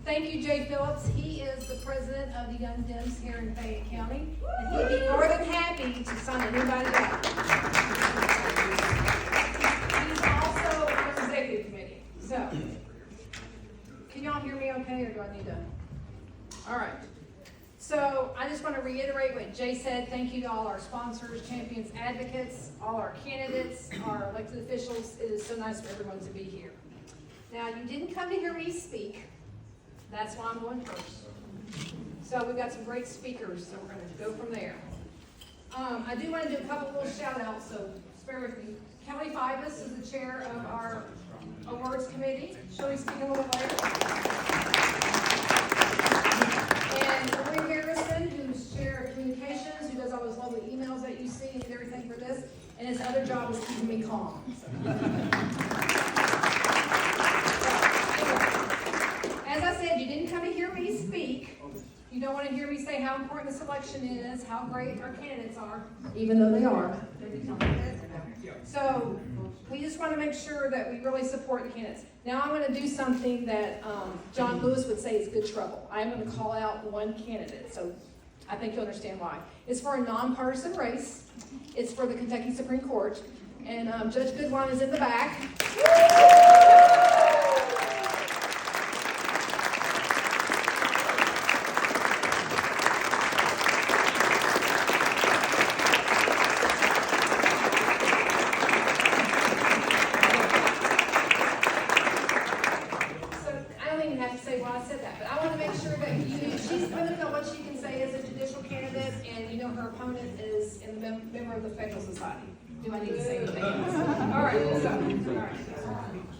Thank you, Jay Phillips. He is the president of the Young Dems here in Fayette County, and he'd be more than happy to sign anybody up. He's also on the executive committee. So, can y'all hear me okay, or do I need to? All right. So, I just want to reiterate what Jay said. Thank you to all our sponsors, champions, advocates, all our candidates, our elected officials. It is so nice for everyone to be here. Now, you didn't come to hear me speak. That's why I'm going first. So we've got some great speakers, so we're going to go from there. I do want to do a couple little shout outs, so bear with me. Kelly Fibus is the chair of our awards committee. She'll be speaking a little later. And Marie Harrison, who's chair of communications, who does all those lovely emails that you see and everything for this. And his other job is keeping me calm. As I said, you didn't come to hear me speak. You don't want to hear me say how important the selection is, how great our candidates are, even though they are. So we just want to make sure that we really support the candidates. Now I'm going to do something that John Lewis would say is good trouble. I'm going to call out one candidate, so I think you'll understand why. It's for a nonpartisan race. It's for the Kentucky Supreme Court, and Judge Goodwine is in the back. Her opponent is in the member of the Federal Society. Do I need to say anything else? All right.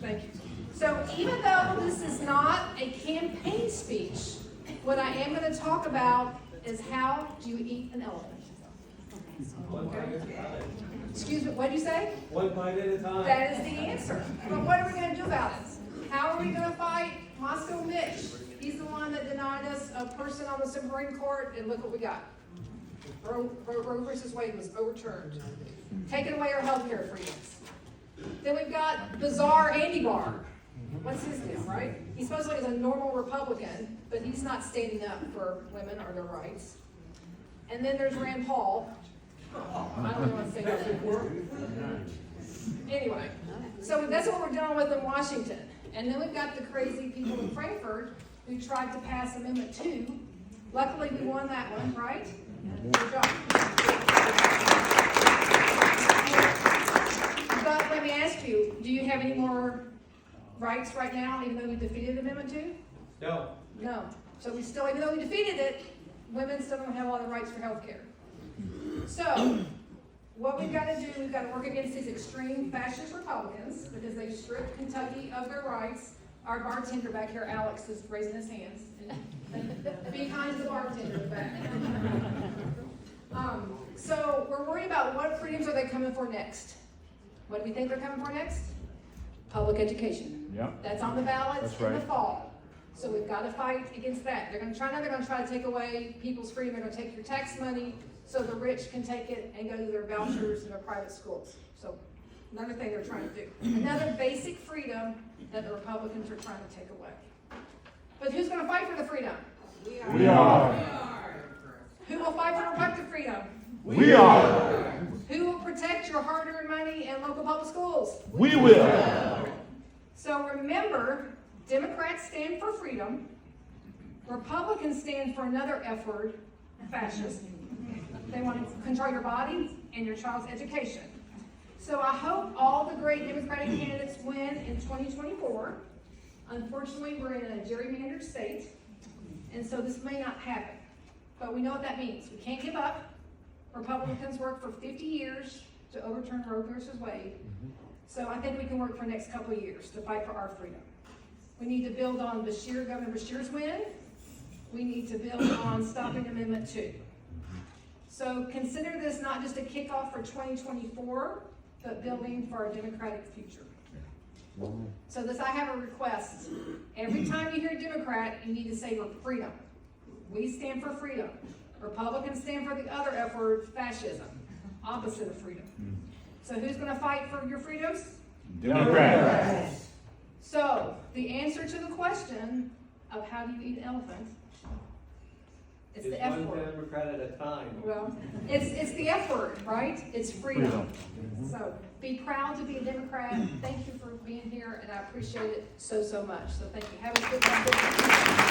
Thank you. So even though this is not a campaign speech, what I am going to talk about is how do you eat an elephant? Okay. Excuse me, what did you say? One bite at a time. That is the answer. But what are we going to do about it? How are we going to fight Moscow Mitch? He's the one that denied us a person on the Supreme Court, and look what we got. Roe versus Wade was overturned. Taking away our health care freedoms. Then we've got bizarre Andy Barr. What's his deal, right? He supposedly is a normal Republican, but he's not standing up for women or their rights. And then there's Rand Paul. I don't know what to say about that. Anyway, so that's what we're dealing with in Washington. And then we've got the crazy people in Frankfurt who tried to pass Amendment 2. Luckily, we won that one, right? Good job. But let me ask you, do you have any more rights right now, even though we defeated Amendment 2? No. No. So we still, even though we defeated it, women still don't have all the rights for health care. So, what we've got to do, we've got to work against these extreme fascist Republicans because they stripped Kentucky of their rights. Our bartender back here, Alex, is raising his hands. Behind the bartender in the back. So we're worried about what freedoms are they coming for next. What do we think they're coming for next? Public education. Yep. That's on the ballots That's in right. the fall. So we've got to fight against that. They're going to try to take away people's freedom. They're going to take your tax money so the rich can take it and go to their vouchers in their private schools. So another thing they're trying to do. Another basic freedom that the Republicans are trying to take away. But who's going to fight for the freedom? We are. Who will fight for elective freedom? We are. Who will protect your hard-earned money in local public schools? We will. So remember, Democrats stand for freedom. Republicans stand for another F word, fascist. They want to control your body and your child's education. So I hope all the great Democratic candidates win in 2024. Unfortunately, we're in a gerrymandered state, and so this may not happen. But we know what that means. We can't give up. Republicans worked for 50 years to overturn Roe versus Wade. So I think we can work for the next couple of years to fight for our freedom. We need to build on Governor Beshear's win. We need to build on stopping Amendment 2. So consider this not just a kickoff for 2024, but building for our democratic future. So I have a request. Every time you hear Democrat, you need to say freedom. We stand for freedom. Republicans stand for the other F word, fascism, opposite of freedom. So who's going to fight for your freedoms? Democrats. So the answer to the question of how do you eat an elephant. It's It's the F one word. Democrat at a time. Well, it's the F word, right? It's freedom. So be proud to be a Democrat. Thank you for being here, and I appreciate it so much. So thank you. Have a good one.